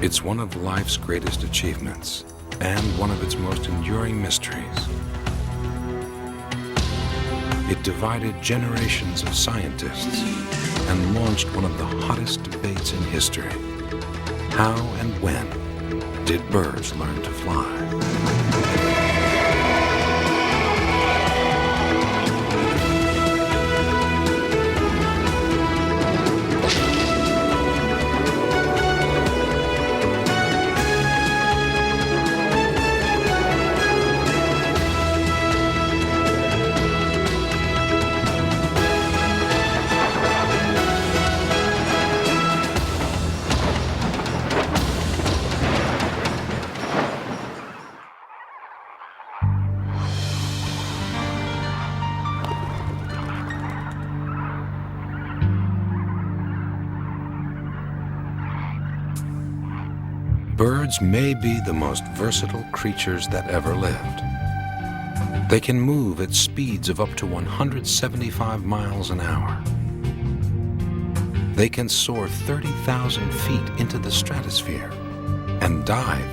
It's one of life's greatest achievements and one of its most enduring mysteries. It divided generations of scientists and launched one of the hottest debates in history. How and when did birds learn to fly? Birds may be the most versatile creatures that ever lived. They can move at speeds of up to 175 miles an hour. They can soar 30,000 feet into the stratosphere and dive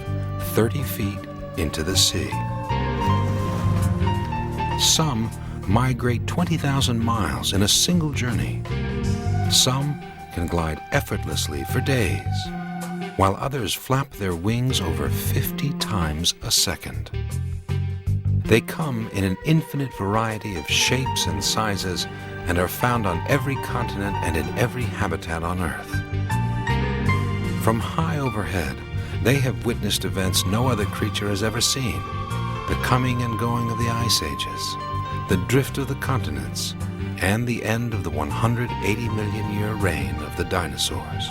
30 feet into the sea. Some migrate 20,000 miles in a single journey. Some can glide effortlessly for days, while others flap their wings over 50 times a second. They come in an infinite variety of shapes and sizes and are found on every continent and in every habitat on Earth. From high overhead, they have witnessed events no other creature has ever seen: the coming and going of the ice ages, the drift of the continents, and the end of the 180 million year reign of the dinosaurs.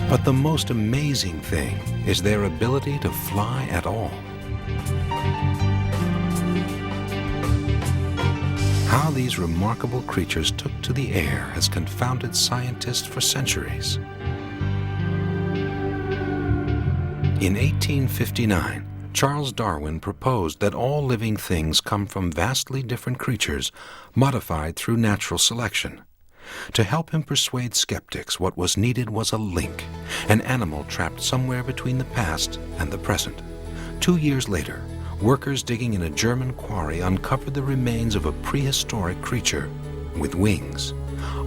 But the most amazing thing is their ability to fly at all. How these remarkable creatures took to the air has confounded scientists for centuries. In 1859, Charles Darwin proposed that all living things come from vastly different creatures modified through natural selection. To help him persuade skeptics, what was needed was a link, an animal trapped somewhere between the past and the present. 2 years later, workers digging in a German quarry uncovered the remains of a prehistoric creature with wings.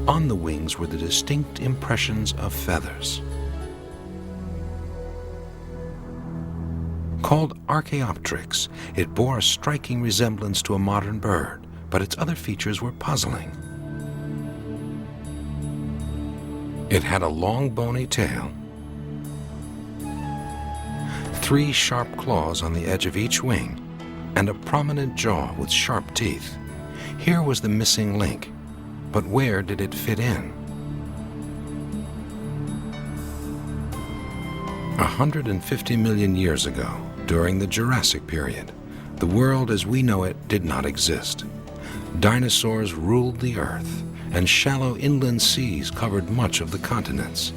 On the wings were the distinct impressions of feathers. Called Archaeopteryx, it bore a striking resemblance to a modern bird, but its other features were puzzling. It had a long bony tail, 3 sharp claws on the edge of each wing, and a prominent jaw with sharp teeth. Here was the missing link, but where did it fit in? 150 million years ago, during the Jurassic period, the world as we know it did not exist. Dinosaurs ruled the Earth, and shallow inland seas covered much of the continents.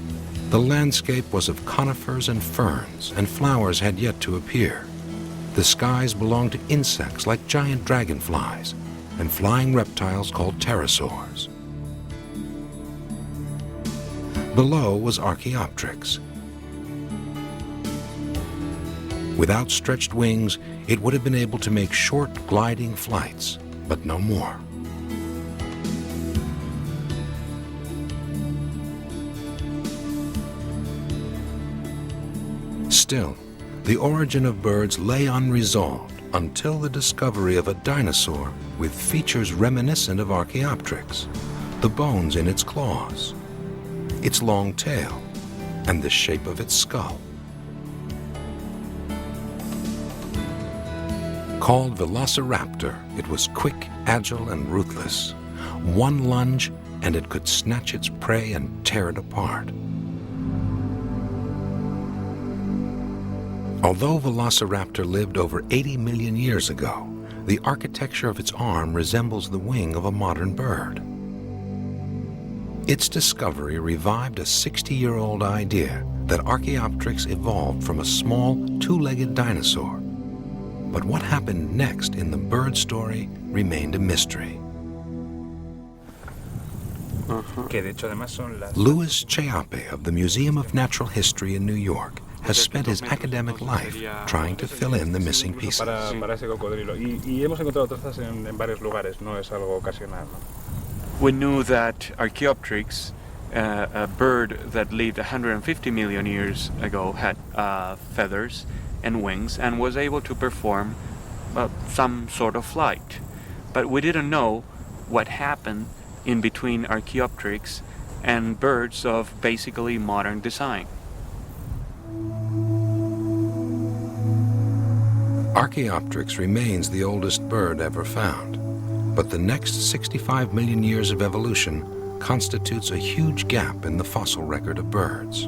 The landscape was of conifers and ferns, and flowers had yet to appear. The skies belonged to insects like giant dragonflies and flying reptiles called pterosaurs. Below was Archaeopteryx. With outstretched wings, it would have been able to make short gliding flights, but no more. Still, the origin of birds lay unresolved until the discovery of a dinosaur with features reminiscent of Archaeopteryx, the bones in its claws, its long tail, and the shape of its skull. Called Velociraptor, it was quick, agile, and ruthless. One lunge, and it could snatch its prey and tear it apart. Although Velociraptor lived over 80 million years ago, the architecture of its arm resembles the wing of a modern bird. Its discovery revived a 60-year-old idea that Archaeopteryx evolved from a small, 2-legged dinosaur. But what happened next in the bird story remained a mystery. Louis Cheape of the Museum of Natural History in New York has spent his academic life trying to fill in the missing pieces. We knew that Archaeopteryx, a bird that lived 150 million years ago, had feathers and wings and was able to perform some sort of flight. But we didn't know what happened in between Archaeopteryx and birds of basically modern design. Archaeopteryx remains the oldest bird ever found, but the next 65 million years of evolution constitutes a huge gap in the fossil record of birds.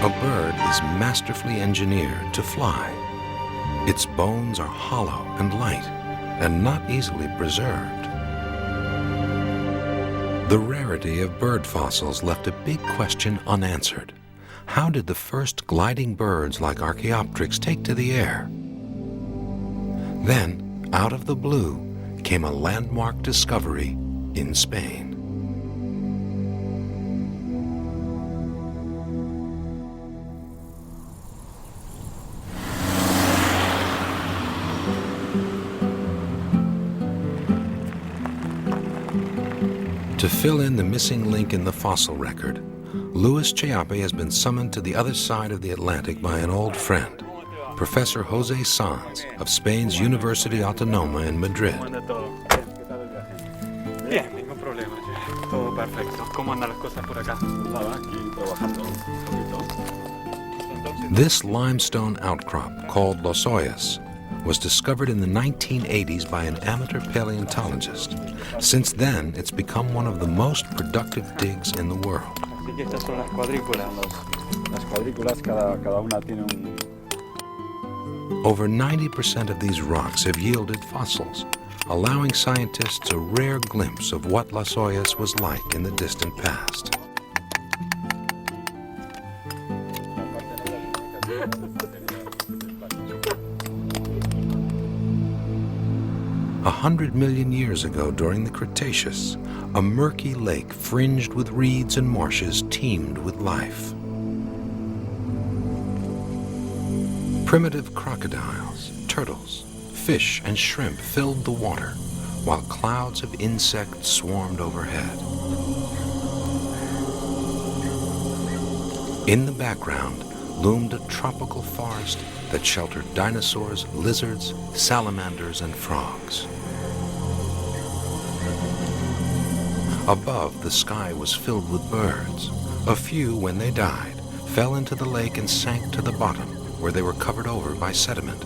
A bird is masterfully engineered to fly. Its bones are hollow and light and not easily preserved. The rarity of bird fossils left a big question unanswered. How did the first gliding birds like Archaeopteryx take to the air? Then, out of the blue, came a landmark discovery in Spain. To fill in the missing link in the fossil record, Louis Cheape has been summoned to the other side of the Atlantic by an old friend, Professor José Sanz of Spain's University Autónoma in Madrid. Bien, ningún problema. Todo perfecto. ¿Cómo andan las cosas por acá? Nada, aquí trabajando un poquito. This limestone outcrop, called Los Hoyos, was discovered in the 1980s by an amateur paleontologist. Since then, it's become one of the most productive digs in the world. Así que estas son las cuadrículas. Las cuadrículas, cada una tiene un... Over 90% of these rocks have yielded fossils, allowing scientists a rare glimpse of what Las Hoyas was like in the distant past. A 100 million years ago during the Cretaceous, a murky lake fringed with reeds and marshes teemed with life. Primitive crocodiles, turtles, fish, and shrimp filled the water, while clouds of insects swarmed overhead. In the background loomed a tropical forest that sheltered dinosaurs, lizards, salamanders, and frogs. Above, the sky was filled with birds. A few, when they died, fell into the lake and sank to the bottom, where they were covered over by sediment.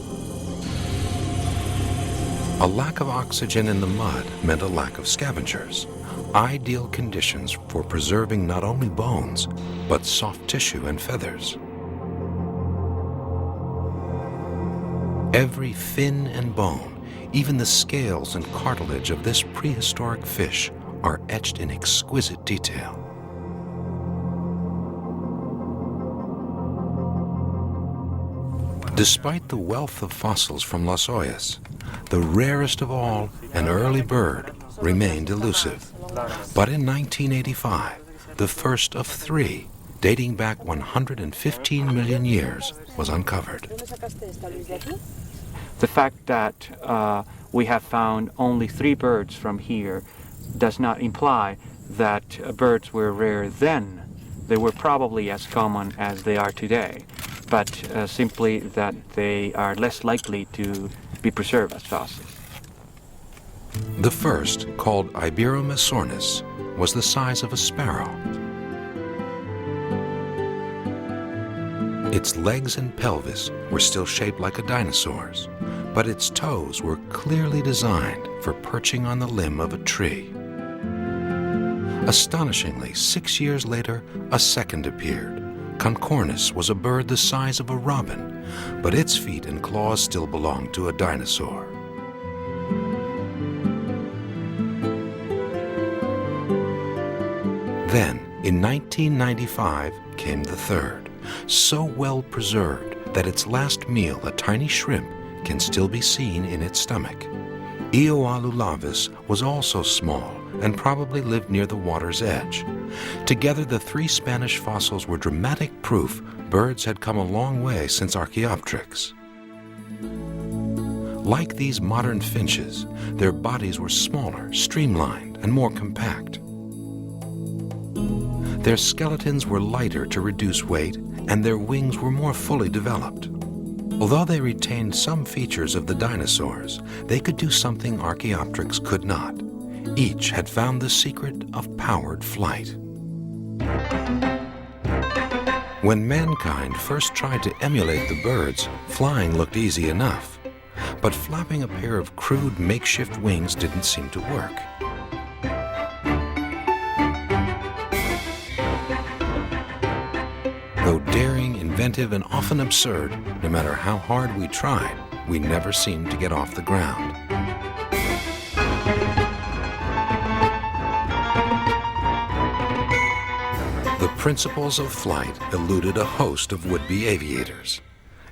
A lack of oxygen in the mud meant a lack of scavengers, ideal conditions for preserving not only bones, but soft tissue and feathers. Every fin and bone, even the scales and cartilage of this prehistoric fish, are etched in exquisite detail. Despite the wealth of fossils from Las Hoyas, the rarest of all, an early bird, remained elusive. But in 1985, the first of three, dating back 115 million years, was uncovered. The fact that we have found only 3 birds from here does not imply that birds were rare then. They were probably as common as they are today, but simply that they are less likely to be preserved as fossils. The first, called Iberomessornis, was the size of a sparrow. Its legs and pelvis were still shaped like a dinosaur's, but its toes were clearly designed for perching on the limb of a tree. Astonishingly, 6 years later, a second appeared. Concornis was a bird the size of a robin, but its feet and claws still belonged to a dinosaur. Then, in 1995, came the third, so well preserved that its last meal, a tiny shrimp, can still be seen in its stomach. Eoalulavis was also small and probably lived near the water's edge. Together, the three Spanish fossils were dramatic proof birds had come a long way since Archaeopteryx. Like these modern finches, their bodies were smaller, streamlined, and more compact. Their skeletons were lighter to reduce weight, and their wings were more fully developed. Although they retained some features of the dinosaurs, they could do something Archaeopteryx could not. Each had found the secret of powered flight. When mankind first tried to emulate the birds, flying looked easy enough. But flapping a pair of crude makeshift wings didn't seem to work. Though daring, inventive, and often absurd, no matter how hard we tried, we never seemed to get off the ground. The principles of flight eluded a host of would-be aviators.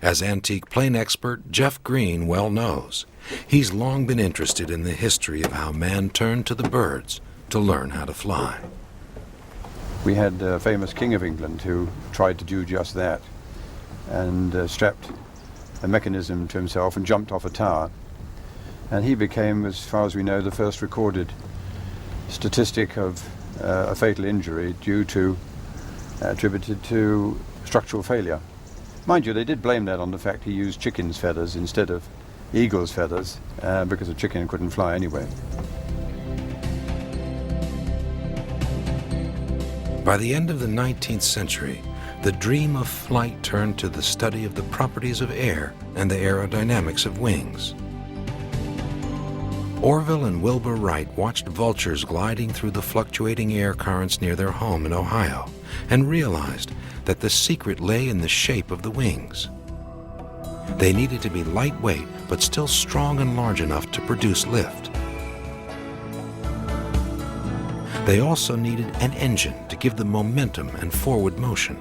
As antique plane expert Jeff Green well knows, he's long been interested in the history of how man turned to the birds to learn how to fly. We had a famous King of England who tried to do just that and strapped a mechanism to himself and jumped off a tower. And he became, as far as we know, the first recorded statistic of a fatal injury attributed to structural failure. Mind you, they did blame that on the fact he used chicken's feathers instead of eagle's feathers because a chicken couldn't fly anyway. By the end of the 19th century, the dream of flight turned to the study of the properties of air and the aerodynamics of wings. Orville and Wilbur Wright watched vultures gliding through the fluctuating air currents near their home in Ohio and realized that the secret lay in the shape of the wings. They needed to be lightweight but still strong and large enough to produce lift. They also needed an engine to give them momentum and forward motion.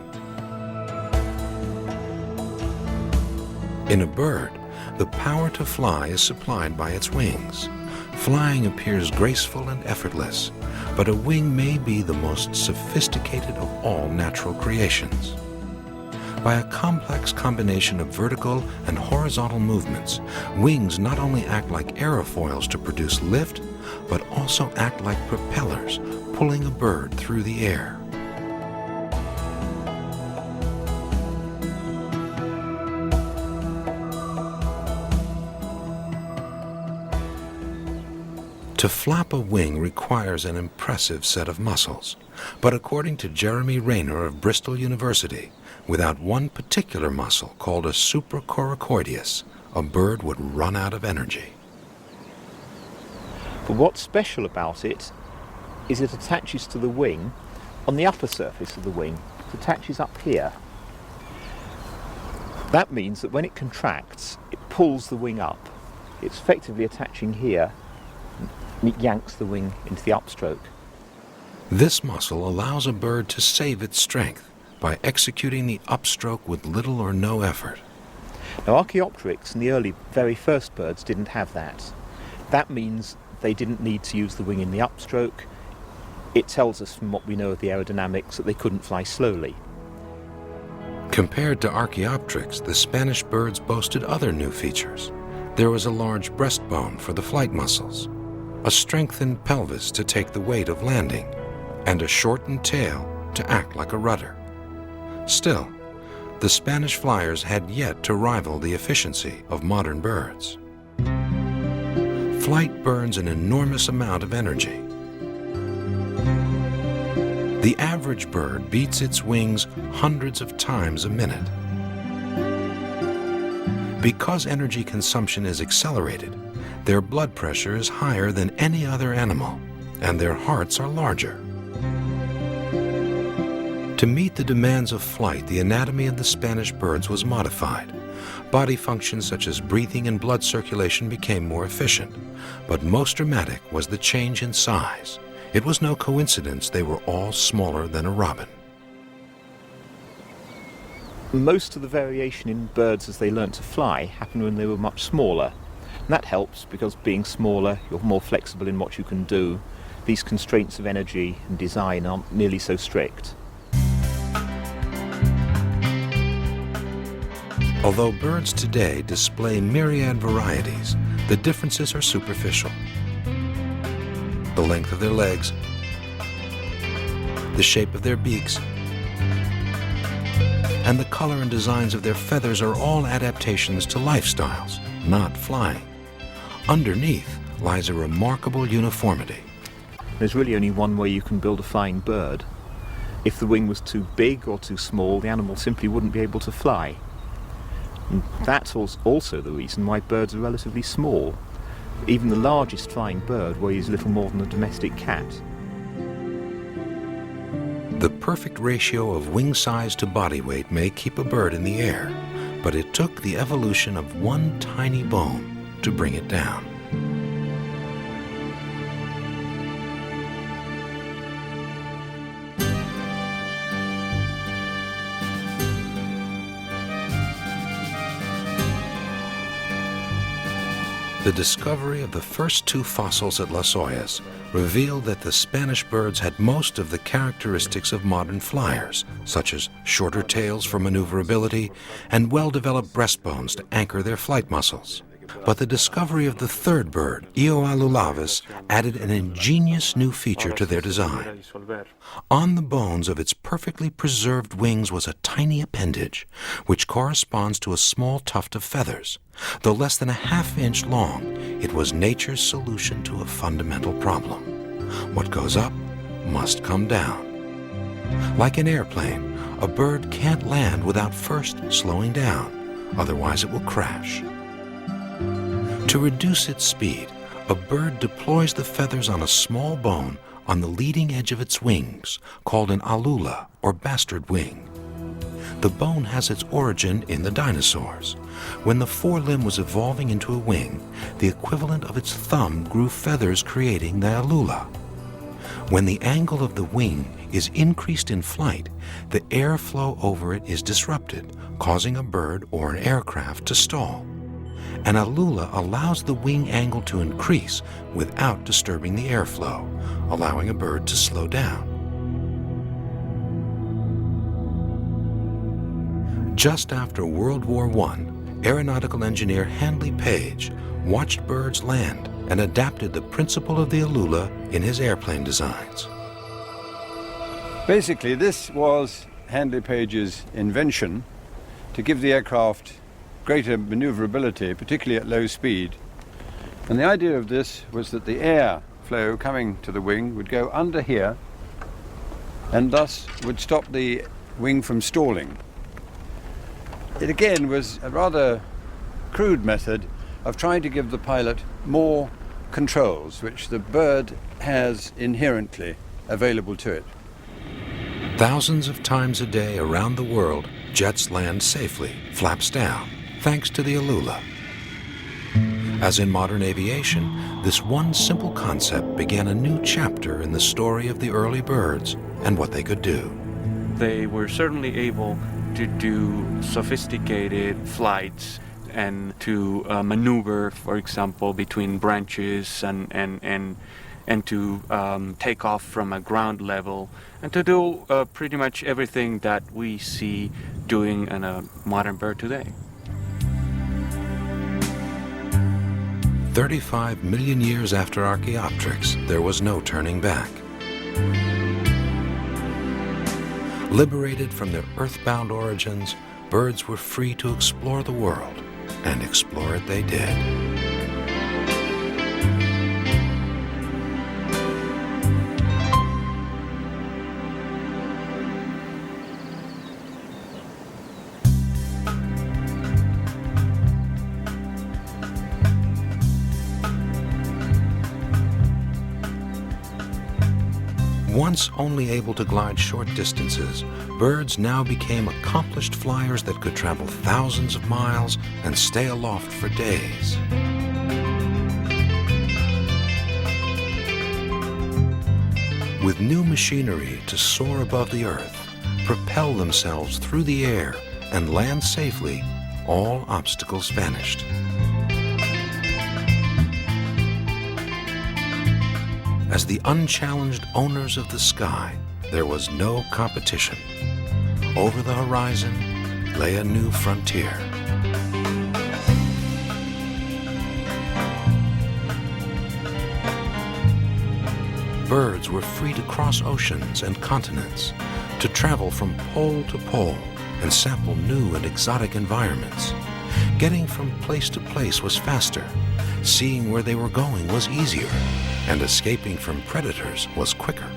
In a bird, the power to fly is supplied by its wings. Flying appears graceful and effortless, but a wing may be the most sophisticated of all natural creations. By a complex combination of vertical and horizontal movements, wings not only act like aerofoils to produce lift, but also act like propellers, pulling a bird through the air. To flap a wing requires an impressive set of muscles, but according to Jeremy Rayner of Bristol University, without one particular muscle called a supracoracoideus, a bird would run out of energy. But what's special about it is it attaches to the wing on the upper surface of the wing. It attaches up here. That means that when it contracts, it pulls the wing up. It's effectively attaching here, and it yanks the wing into the upstroke. This muscle allows a bird to save its strength by executing the upstroke with little or no effort. Now, Archaeopteryx and the early, very first birds didn't have that. That means they didn't need to use the wing in the upstroke. It tells us from what we know of the aerodynamics that they couldn't fly slowly. Compared to Archaeopteryx, the Spanish birds boasted other new features. There was a large breastbone for the flight muscles, a strengthened pelvis to take the weight of landing, and a shortened tail to act like a rudder. Still, the Spanish flyers had yet to rival the efficiency of modern birds. Flight burns an enormous amount of energy. The average bird beats its wings hundreds of times a minute. Because energy consumption is accelerated, their blood pressure is higher than any other animal, and their hearts are larger. To meet the demands of flight, the anatomy of the Spanish birds was modified. Body functions such as breathing and blood circulation became more efficient, but most dramatic was the change in size. It was no coincidence they were all smaller than a robin. Most of the variation in birds as they learnt to fly happened when they were much smaller. And that helps because being smaller, you're more flexible in what you can do. These constraints of energy and design aren't nearly so strict. Although birds today display myriad varieties, the differences are superficial. The length of their legs, the shape of their beaks, and the color and designs of their feathers are all adaptations to lifestyles, not flying. Underneath lies a remarkable uniformity. There's really only one way you can build a flying bird. If the wing was too big or too small, the animal simply wouldn't be able to fly. And that's also the reason why birds are relatively small. Even the largest flying bird weighs little more than a domestic cat. The perfect ratio of wing size to body weight may keep a bird in the air, but it took the evolution of one tiny bone to bring it down. The discovery of the first two fossils at Las Ollas revealed that the Spanish birds had most of the characteristics of modern flyers, such as shorter tails for maneuverability and well-developed breastbones to anchor their flight muscles. But the discovery of the third bird, Io alulavis, added an ingenious new feature to their design. On the bones of its perfectly preserved wings was a tiny appendage, which corresponds to a small tuft of feathers. Though less than a half-inch long, it was nature's solution to a fundamental problem. What goes up must come down. Like an airplane, a bird can't land without first slowing down, otherwise it will crash. To reduce its speed, a bird deploys the feathers on a small bone on the leading edge of its wings, called an alula, or bastard wing. The bone has its origin in the dinosaurs. When the forelimb was evolving into a wing, the equivalent of its thumb grew feathers, creating the alula. When the angle of the wing is increased in flight, the airflow over it is disrupted, causing a bird or an aircraft to stall. An alula allows the wing angle to increase without disturbing the airflow, allowing a bird to slow down. Just after World War I, aeronautical engineer Handley Page watched birds land and adapted the principle of the alula in his airplane designs. Basically, this was Handley Page's invention to give the aircraft greater maneuverability, particularly at low speed. And the idea of this was that the air flow coming to the wing would go under here and thus would stop the wing from stalling. It again was a rather crude method of trying to give the pilot more controls, which the bird has inherently available to it. Thousands of times a day around the world, jets land safely, flaps down, thanks to the alula. As in modern aviation, this one simple concept began a new chapter in the story of the early birds and what they could do. They were certainly able to do sophisticated flights and to maneuver, for example, between branches and to take off from a ground level and to do pretty much everything that we see doing in a modern bird today. 35 million years after Archaeopteryx, there was no turning back. Liberated from their earthbound origins, birds were free to explore the world, and explore it they did. Once only able to glide short distances, birds now became accomplished flyers that could travel thousands of miles and stay aloft for days. With new machinery to soar above the earth, propel themselves through the air, and land safely, all obstacles vanished. As the unchallenged owners of the sky, there was no competition. Over the horizon lay a new frontier. Birds were free to cross oceans and continents, to travel from pole to pole and sample new and exotic environments. Getting from place to place was faster, seeing where they were going was easier, and escaping from predators was quicker.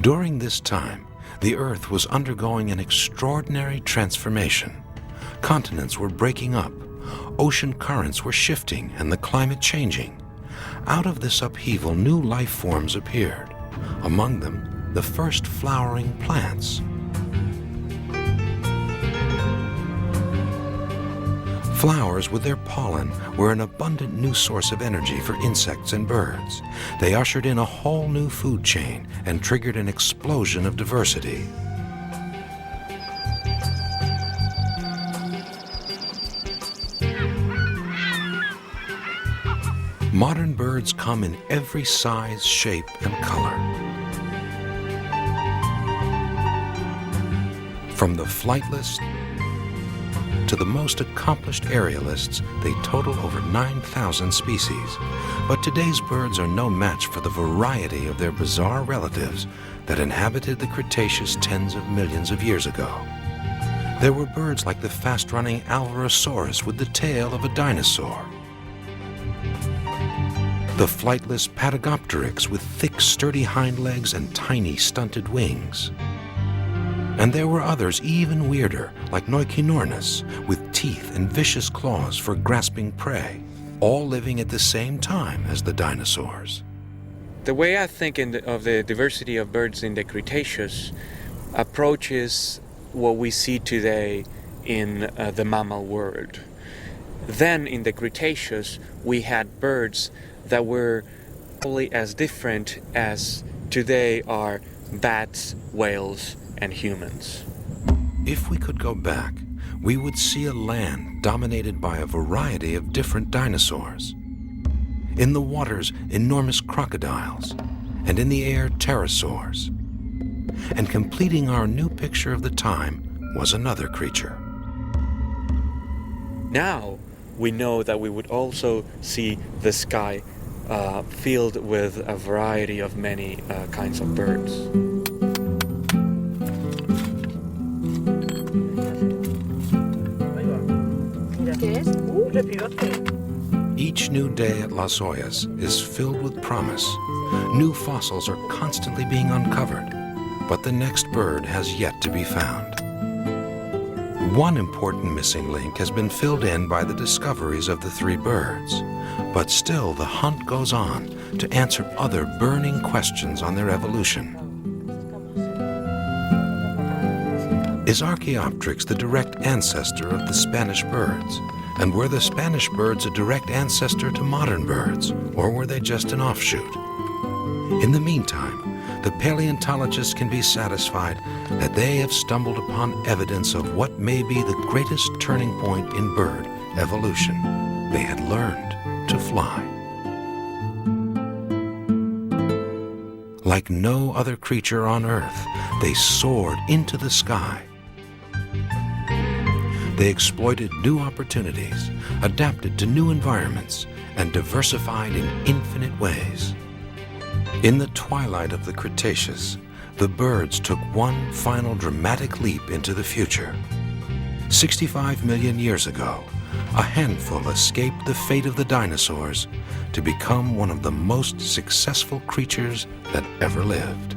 During this time, the Earth was undergoing an extraordinary transformation. Continents were breaking up, ocean currents were shifting, and the climate changing. Out of this upheaval, new life forms appeared, among them the first flowering plants. Flowers with their pollen were an abundant new source of energy for insects and birds. They ushered in a whole new food chain and triggered an explosion of diversity. Modern birds come in every size, shape, and color. From the flightless to the most accomplished aerialists, they total over 9,000 species. But today's birds are no match for the variety of their bizarre relatives that inhabited the Cretaceous tens of millions of years ago. There were birds like the fast-running Alvarezsaurus with the tail of a dinosaur, the flightless Patagopteryx with thick, sturdy hind legs and tiny, stunted wings. And there were others even weirder, like Neuchinornis, with teeth and vicious claws for grasping prey, all living at the same time as the dinosaurs. The way I think of the diversity of birds in the Cretaceous approaches what we see today in the mammal world. Then in the Cretaceous, we had birds that were probably as different as today are bats, whales, and humans. If we could go back, we would see a land dominated by a variety of different dinosaurs. In the waters, enormous crocodiles, and in the air, pterosaurs. And completing our new picture of the time was another creature. Now we know that we would also see the sky filled with a variety of many kinds of birds. Each new day at Las Ollas is filled with promise. New fossils are constantly being uncovered, but the next bird has yet to be found. One important missing link has been filled in by the discoveries of the three birds, but still the hunt goes on to answer other burning questions on their evolution. Is Archaeopteryx the direct ancestor of the Spanish birds? And were the Spanish birds a direct ancestor to modern birds, or were they just an offshoot? In the meantime, the paleontologists can be satisfied that they have stumbled upon evidence of what may be the greatest turning point in bird evolution. They had learned to fly. Like no other creature on Earth, they soared into the sky. They exploited new opportunities, adapted to new environments, and diversified in infinite ways. In the twilight of the Cretaceous, the birds took one final dramatic leap into the future. 65 million years ago, a handful escaped the fate of the dinosaurs to become one of the most successful creatures that ever lived.